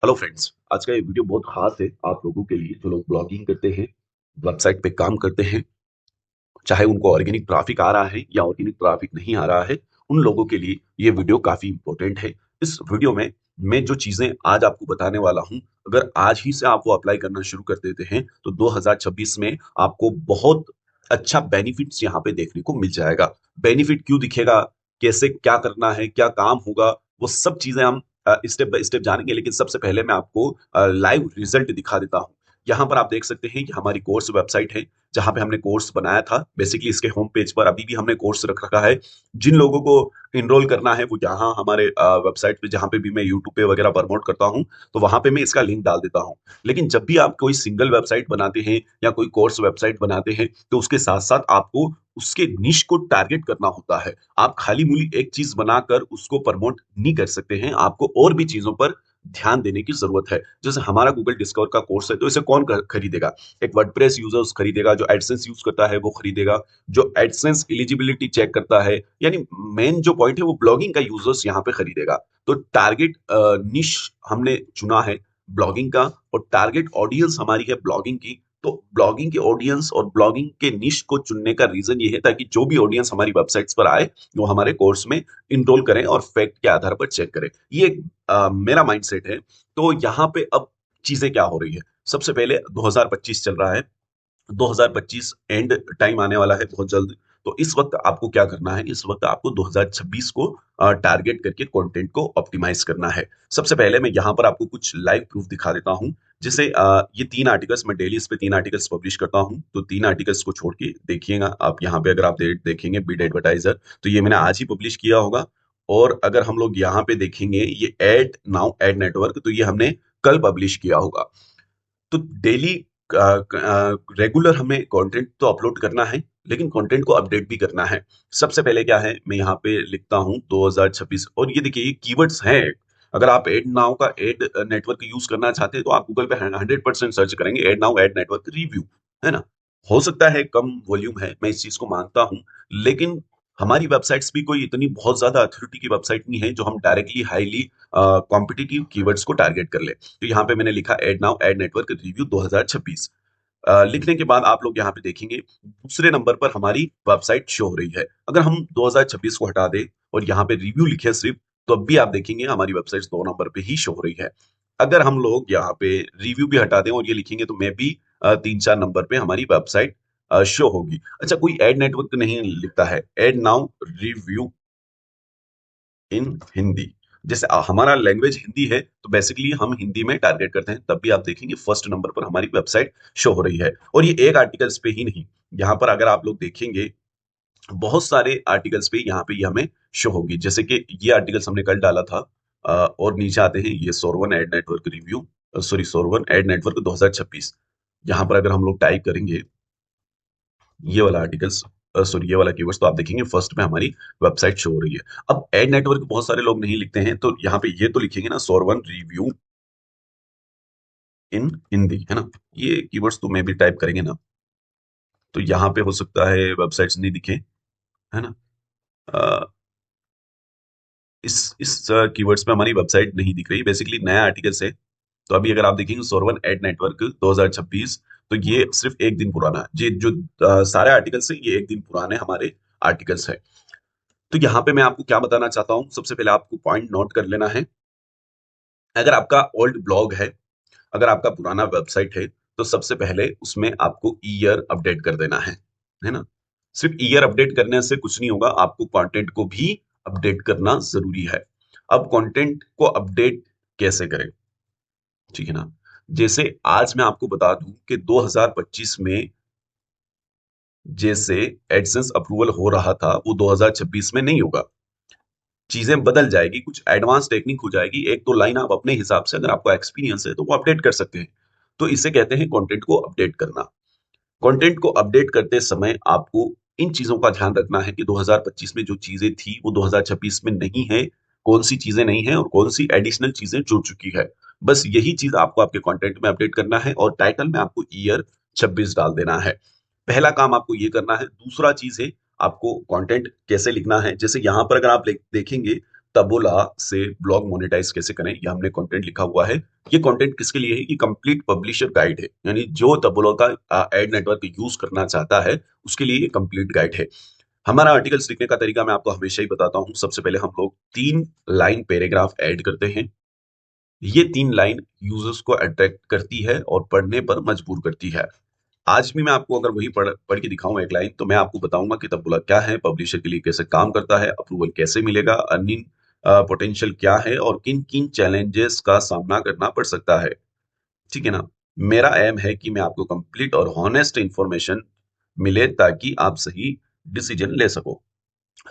Hello friends, आज का ये वीडियो बहुत खास है आप लोगों के लिए जो लोग ब्लॉगिंग करते हैं, वेबसाइट पे काम करते हैं, चाहे उनको ऑर्गेनिक ट्रैफिक आ रहा है या ऑर्गेनिक ट्रैफिक नहीं आ रहा है। उन लोगों के लिए ये वीडियो काफी इंपॉर्टेंट है। इस वीडियो में मैं जो चीजें आज आपको बताने वाला हूं, अगर आज ही से आप वो अप्लाई करना शुरू कर देते हैं तो 2026 में आपको बहुत अच्छा बेनिफिट्स यहाँ पे देखने को मिल जाएगा। बेनिफिट क्यों दिखेगा, कैसे क्या करना है, क्या काम होगा, वो सब चीजें हम स्टेप बाय स्टेप जानेंगे। लेकिन सबसे पहले मैं आपको लाइव रिजल्ट दिखा देता हूँ। यहाँ पर आप देख सकते हैं कि हमारी कोर्स वेबसाइट है जहाँ पे हमने कोर्स बनाया था। बेसिकली इसके होम पेज पर अभी भी हमने कोर्स रख रखा है। जिन लोगों को इनरोल करना है वो यहाँ हमारे वेबसाइट पे, जहाँ पे भी मैं यूट्यूब पे वगैरह प्रमोट करता हूँ, तो वहां पे मैं इसका लिंक डाल देता हूँ। लेकिन जब भी आप कोई सिंगल वेबसाइट बनाते हैं या कोई कोर्स वेबसाइट बनाते हैं तो उसके साथ साथ आपको उसके निश को टारगेट करना होता है। आप खाली मूली एक चीज बनाकर उसको प्रमोट नहीं कर सकते हैं, आपको और भी चीजों पर ध्यान देने की जरूरत है। जैसे हमारा गूगल डिस्कवर का कोर्स है तो इसे कौन खरीदेगा? एक वर्डप्रेस यूजर्स खरीदेगा, जो एडसेंस यूज करता है वो खरीदेगा, जो एडसेंस एलिजिबिलिटी चेक करता है, यानी मेन जो पॉइंट है वो ब्लॉगिंग का यूजर्स यहाँ पे खरीदेगा। तो टारगेट निश हमने चुना है ब्लॉगिंग का, और टारगेट ऑडियंस हमारी है ब्लॉगिंग की। तो ब्लॉगिंग की ऑडियंस और ब्लॉगिंग के निश को चुनने का रीजन ये है ताकि जो भी ऑडियंस हमारी वेबसाइट्स पर आए वो हमारे कोर्स में इनरोल करें और फैक्ट के आधार पर चेक करें। ये एक मेरा माइंडसेट है। तो यहाँ पे अब चीजें क्या हो रही है, सबसे पहले 2025 चल रहा है। 2025 एंड टाइम आने वाला है बहुत जल्द। तो इस वक्त आपको क्या करना है, इस वक्त आपको 2026 को टारगेट करके कंटेंट को ऑप्टिमाइज करना है। सबसे पहले मैं यहाँ पर आपको कुछ लाइव प्रूफ दिखा देता हूँ। जैसे ये 3 आर्टिकल्स, मैं डेली इस पे 3 आर्टिकल्स पब्लिश करता हूँ, तो 3 आर्टिकल्स को छोड़ के देखिएगा आप यहाँ पे। अगर आप देखेंगे बीड एडवर्टाइजर, तो ये मैंने आज ही पब्लिश किया होगा। और अगर हम लोग यहाँ पे देखेंगे ये एड नाउ एड नेटवर्क, तो ये हमने कल पब्लिश किया होगा। तो डेली रेगुलर हमें कंटेंट तो अपलोड करना है, लेकिन कंटेंट को अपडेट भी करना है। सबसे पहले क्या है, मैं यहाँ पे लिखता हूँ 2026, और ये देखिए ये कीवर्ड्स हैं। अगर आप एड नाउ का एड नेटवर्क यूज करना चाहते हैं तो आप गूगल पे 100% सर्च करेंगे AdNow ad network review, है ना। हो सकता है कम वॉल्यूम है, मैं इस चीज को मानता हूँ, लेकिन हमारी वेबसाइट्स भी कोई इतनी बहुत ज्यादा अथॉरिटी की वेबसाइट नहीं है जो हम डायरेक्टली हाईली कॉम्पिटिटिव कीवर्ड्स को टारगेट कर ले। तो यहाँ पे मैंने लिखा AdNow ad network review 2026। लिखने के बाद आप लोग यहाँ पे देखेंगे दूसरे नंबर पर हमारी वेबसाइट शो हो रही है। अगर हम 2026 को हटा दें और यहाँ पे रिव्यू लिखे सिर्फ, तो अब भी आप देखेंगे हमारी वेबसाइट 2 नंबर पे ही शो हो रही है। अगर हम लोग यहाँ पे रिव्यू भी हटा दें और ये लिखेंगे तो मैं भी 3-4 नंबर पे हमारी वेबसाइट शो होगी। अच्छा, कोई एड नेटवर्क नहीं लिखता है एड नाउ रिव्यू इन हिंदी। जैसे हमारा लैंग्वेज हिंदी है तो बेसिकली हम हिंदी में टारगेट करते हैं, तब भी आप देखेंगे फर्स्ट नंबर पर हमारी वेबसाइट शो हो रही है। और ये एक आर्टिकल्स पे ही नहीं, यहाँ पर अगर आप लोग देखेंगे बहुत सारे आर्टिकल्स पे यहाँ पे ये हमें शो होगी। जैसे कि ये आर्टिकल्स हमने कल डाला था। और नीचे आते हैं ये सोरवन एड नेटवर्क रिव्यू, सॉरी सोरवन एड नेटवर्क 2026। यहाँ पर अगर हम लोग टाइप करेंगे ये वाला आर्टिकल्स, सॉरी ये वाला कीवर्ड्स, तो आप देखेंगे फर्स्ट में हमारी वेबसाइट शो हो रही है। अब एड नेटवर्क बहुत सारे लोग नहीं लिखते हैं, तो यहाँ पे ये तो लिखेंगे ना सोरवन रिव्यू इन हिंदी, है ना। ये कीवर्ड्स तो मैं भी टाइप करेंगे ना, तो यहाँ पे हो सकता है वेबसाइट्स नहीं दिखे, है ना। अ, इस कीवर्ड्स पे हमारी वेबसाइट नहीं दिख रही, बेसिकली नया आर्टिकल्स है। तो अभी अगर आप देखेंगे सोरवन एड नेटवर्क 2026, तो ये सिर्फ एक दिन पुराना है। ये जो सारे आर्टिकल्स है ये एक दिन पुराने हमारे आर्टिकल्स है। तो यहाँ पे मैं आपको क्या बताना चाहता हूँ, सबसे पहले आपको पॉइंट नोट कर लेना है। अगर आपका ओल्ड ब्लॉग है, अगर आपका पुराना वेबसाइट है, तो सबसे पहले उसमें आपको ईयर अपडेट कर देना है ना। सिर्फ ईयर अपडेट करने से कुछ नहीं होगा, आपको कंटेंट को भी अपडेट करना जरूरी है। अब कंटेंट को अपडेट कैसे करें, ठीक है ना। जैसे आज मैं आपको बता दूं कि 2025 में जैसे एडसेंस अप्रूवल हो रहा था वो 2026 में नहीं होगा। चीजें बदल जाएगी, कुछ एडवांस टेक्निक हो जाएगी। एक दो लाइन आप अपने हिसाब से, अगर आपको एक्सपीरियंस है तो वो अपडेट कर सकते हैं। तो इसे कहते हैं कंटेंट को अपडेट करना। कंटेंट को अपडेट करते समय आपको इन चीजों का ध्यान रखना है कि 2025 में जो चीजें थी वो 2026 में नहीं है, कौन सी चीजें नहीं है और कौन सी एडिशनल चीजें जुड़ चुकी है। बस यही चीज आपको आपके कंटेंट में अपडेट करना है, और टाइटल में आपको ईयर 26 डाल देना है। पहला काम आपको ये करना है। दूसरा चीज है आपको कंटेंट कैसे लिखना है। जैसे यहाँ पर अगर आप देखेंगे तबोला से ब्लॉग मोनेटाइज कैसे करें, यह हमने कंटेंट लिखा हुआ है। ये कंटेंट किसके लिए है? ये कंप्लीट पब्लिशर गाइड है, यानी जो तबोला का एड नेटवर्क यूज करना चाहता है उसके लिए ये कंप्लीट गाइड है। हमारा आर्टिकल्स लिखने का तरीका मैं आपको हमेशा ही बताता हूँ। सबसे पहले हम लोग 3 लाइन पैराग्राफ ऐड करते हैं। ये 3 लाइन यूजर्स को अट्रैक्ट करती है और पढ़ने पर मजबूर करती है। आज भी मैं आपको अगर वही पढ़ के दिखाऊं एक लाइन, तो मैं आपको बताऊंगा कि तबला क्या है, पब्लिशर के लिए कैसे काम करता है, अप्रूवल कैसे मिलेगा, अर्निंग पोटेंशियल क्या है और किन किन चैलेंजेस का सामना करना पड़ सकता है। ठीक है ना? मेरा एम है कि मैं आपको कंप्लीट और हॉनेस्ट इंफॉर्मेशन मिले ताकि आप सही डिसीजन ले सको।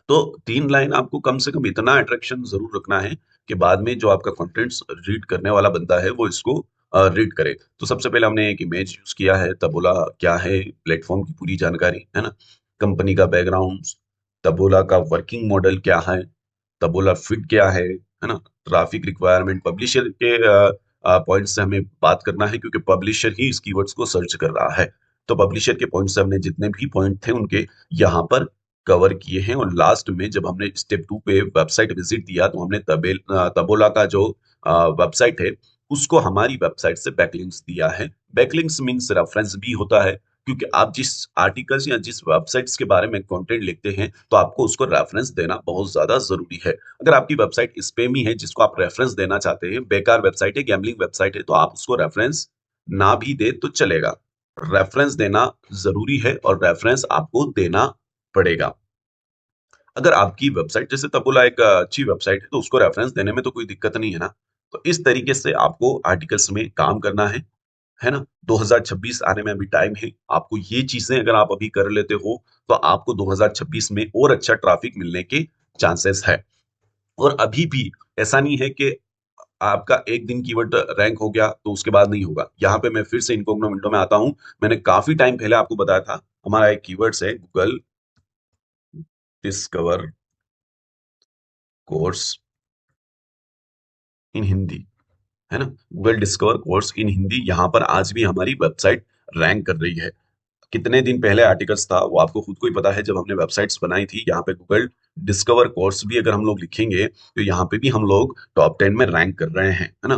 तो 3 लाइन आपको कम से कम इतना अट्रैक्शन जरूर रखना है कि बाद में जो आपका कंटेंट्स रीड करने वाला बंदा है वो इसको रीड करे। तो सबसे पहले हमने एक इमेज यूज किया है, तबोला क्या है, प्लेटफॉर्म की पूरी जानकारी है ना, कंपनी का बैकग्राउंड, तबोला का वर्किंग मॉडल क्या है, तबोला फिट क्या है ना, ट्रैफिक रिक्वायरमेंट, पब्लिशर के पॉइंट से हमें बात करना है क्योंकि पब्लिशर ही इस कीवर्ड्स को सर्च कर रहा है। तो पब्लिशर के पॉइंट से हमने जितने भी पॉइंट थे उनके यहाँ पर कवर किए हैं। और लास्ट में जब हमने स्टेप 2 पे वेबसाइट विजिट दिया तो हमने तबोला का जो वेबसाइट है उसको हमारी वेबसाइट से बैकलिंक्स दिया है। बैकलिंक्स मींस रेफरेंस भी होता है, क्योंकि आप जिस आर्टिकल्स या जिस वेबसाइट्स के बारे में कंटेंट लिखते हैं तो आपको उसको रेफरेंस देना बहुत ज्यादा जरूरी है। अगर आपकी वेबसाइट स्पैमी है जिसको आप रेफरेंस देना चाहते हैं, बेकार वेबसाइट है, गैम्बलिंग वेबसाइट है, तो आप उसको रेफरेंस ना भी दे तो चलेगा। रेफरेंस देना जरूरी है और रेफरेंस आपको देना पड़ेगा। अगर आपकी वेबसाइट जैसे तबोला एक अच्छी वेबसाइट है तो उसको रेफरेंस देने में तो कोई दिक्कत नहीं है ना। तो इस तरीके से आपको आर्टिकल्स में काम करना है ना। 2026 आने में अभी टाइम है। आपको ये चीजें अगर आप अभी कर लेते हो तो आपको 2026 में और अच्छा ट्रैफिक मिलने के चांसेस है। और अभी भी ऐसा नहीं है कि आपका एक दिन कीवर्ड रैंक हो गया तो उसके बाद नहीं होगा। यहाँ पे मैं फिर से इनकॉग्निटो विंडो में आता हूँ। मैंने काफी टाइम पहले आपको बताया था, हमारा एक कीवर्ड्स है Google discover course in Hindi, है ना। Google discover course in Hindi, यहाँ पर आज भी हमारी वेबसाइट रैंक कर रही है। कितने दिन पहले आर्टिकल्स था वो आपको खुद को ही पता है, जब हमने वेबसाइट्स बनाई थी। यहाँ पे गूगल डिस्कवर कोर्स भी अगर हम लोग लिखेंगे तो यहाँ पे भी हम लोग टॉप 10 में रैंक कर रहे हैं, है ना।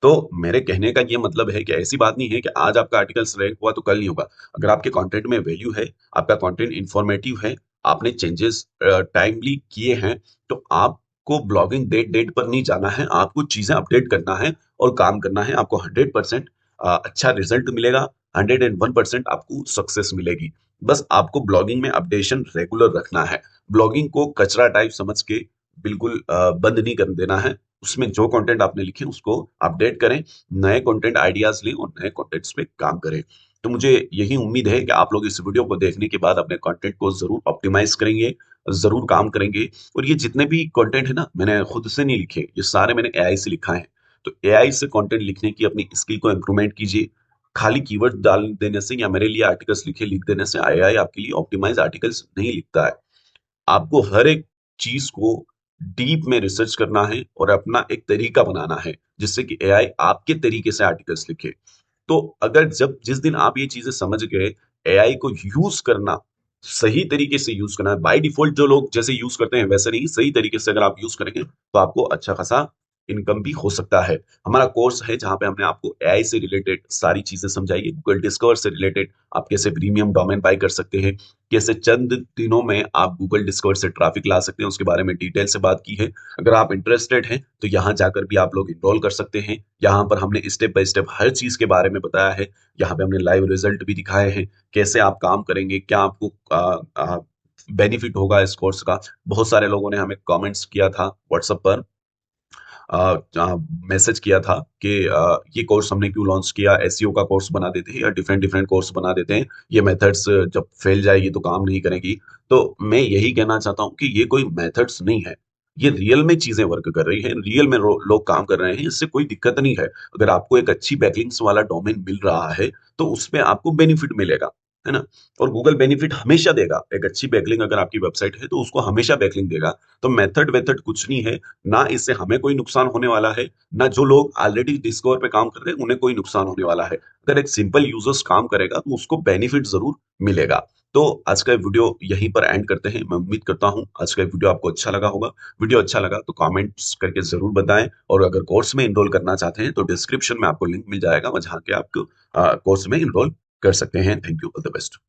तो मेरे कहने का ये मतलब है कि ऐसी बात नहीं है कि आज आपका आर्टिकल्स रैंक हुआ तो कल नहीं होगा। अगर आपके कंटेंट में वैल्यू है, आपका कंटेंट इंफॉर्मेटिव है, आपने चेंजेस टाइमली किए हैं, तो आपको ब्लॉगिंग डेट डेट पर नहीं जाना है, आपको चीजें अपडेट करना है और काम करना है। आपको 100% अच्छा रिजल्ट मिलेगा, 101% आपको सक्सेस मिलेगी। बस आपको ब्लॉगिंग में अपडेशन रेगुलर रखना है। ब्लॉगिंग को कचरा टाइप समझ के बिल्कुल बंद नहीं कर देना है। उसमें जो कंटेंट आपने लिखे उसको अपडेट करें, नए कंटेंट आइडियाज लें और नए कंटेंट्स पे काम करें। तो मुझे यही उम्मीद है कि आप लोग इस वीडियो को देखने के बाद अपने कंटेंट को जरूर ऑप्टिमाइज करेंगे, जरूर काम करेंगे। और ये जितने भी कंटेंट है ना, मैंने खुद से नहीं लिखे, ये सारे मैंने एआई से लिखा है। तो एआई से कंटेंट लिखने की अपनी स्किल को इम्प्रूवमेंट कीजिए। खाली कीवर्ड डाल देने से या मेरे लिए आर्टिकल्स लिखे लिख देने से एआई आपके लिए ऑप्टिमाइज आर्टिकल्स नहीं लिखता है। आपको हर एक चीज को डीप में रिसर्च करना है और अपना एक तरीका बनाना है जिससे कि एआई आपके तरीके से आर्टिकल्स लिखे। तो अगर जब जिस दिन आप ये चीजें समझ गए, एआई को यूज करना, सही तरीके से यूज करना है, बाय डिफॉल्ट जो लोग जैसे यूज करते हैं वैसे नहीं, सही तरीके से अगर आप यूज करेंगे तो आपको अच्छा खासा इनकम भी हो सकता है। हमारा कोर्स है जहां पे हमने आपको एआई से रिलेटेड सारी चीजें समझाई है। गूगल डिस्कवर से रिलेटेड आप कैसे प्रीमियम डोमेन बाय कर सकते हैं, कैसे चंद दिनों में आप गूगल डिस्कवर से ट्रैफिक ला सकते हैं, उसके बारे में डिटेल से बात की है। अगर आप इंटरेस्टेड हैं तो यहाँ जाकर भी आप लोग इनरोल कर सकते हैं। यहाँ पर हमने स्टेप बाय स्टेप हर चीज के बारे में बताया है। यहाँ पे हमने लाइव रिजल्ट भी दिखाए हैं, कैसे आप काम करेंगे, क्या आपको बेनिफिट होगा इस कोर्स का। बहुत सारे लोगों ने हमें कमेंट्स किया था व्हाट्सएप पर, मैसेज किया था कि ये कोर्स हमने क्यों लॉन्च किया, एसईओ का कोर्स बना देते हैं या डिफरेंट डिफरेंट कोर्स बना देते हैं, ये मेथड्स जब फेल जाएगी तो काम नहीं करेगी। तो मैं यही कहना चाहता हूँ कि ये कोई मेथड्स नहीं है, ये रियल में चीजें वर्क कर रही हैं, रियल में लोग काम कर रहे हैं, इससे कोई दिक्कत नहीं है। अगर आपको एक अच्छी बैकलिंक्स वाला डोमेन मिल रहा है तो उसमें आपको बेनिफिट मिलेगा, है ना। और गूगल बेनिफिट हमेशा देगा। एक अच्छी बैकलिंक अगर आपकी वेबसाइट है तो उसको हमेशा बैकलिंक देगा। तो मेथड वेथड कुछ नहीं है, ना इससे हमें कोई नुकसान होने वाला है, ना जो लोग ऑलरेडी डिस्कवर पे काम कर रहे हैं उन्हें कोई नुकसान होने वाला है। अगर एक सिंपल यूजर्स काम करेगा तो उसको बेनिफिट जरूर मिलेगा। तो आज का वीडियो यहीं पर एंड करते हैं। मैं उम्मीद करता हूँ आज का वीडियो आपको अच्छा लगा होगा। वीडियो अच्छा लगा तो कमेंट्स करके ज़रूर बताएँ और अगर कोर्स में एनरोल करना चाहते हैं तो डिस्क्रिप्शन में आपको लिंक मिल जाएगा, वहाँ जाके आप कोर्स में एनरोल कर सकते हैं। Thank you, all the best.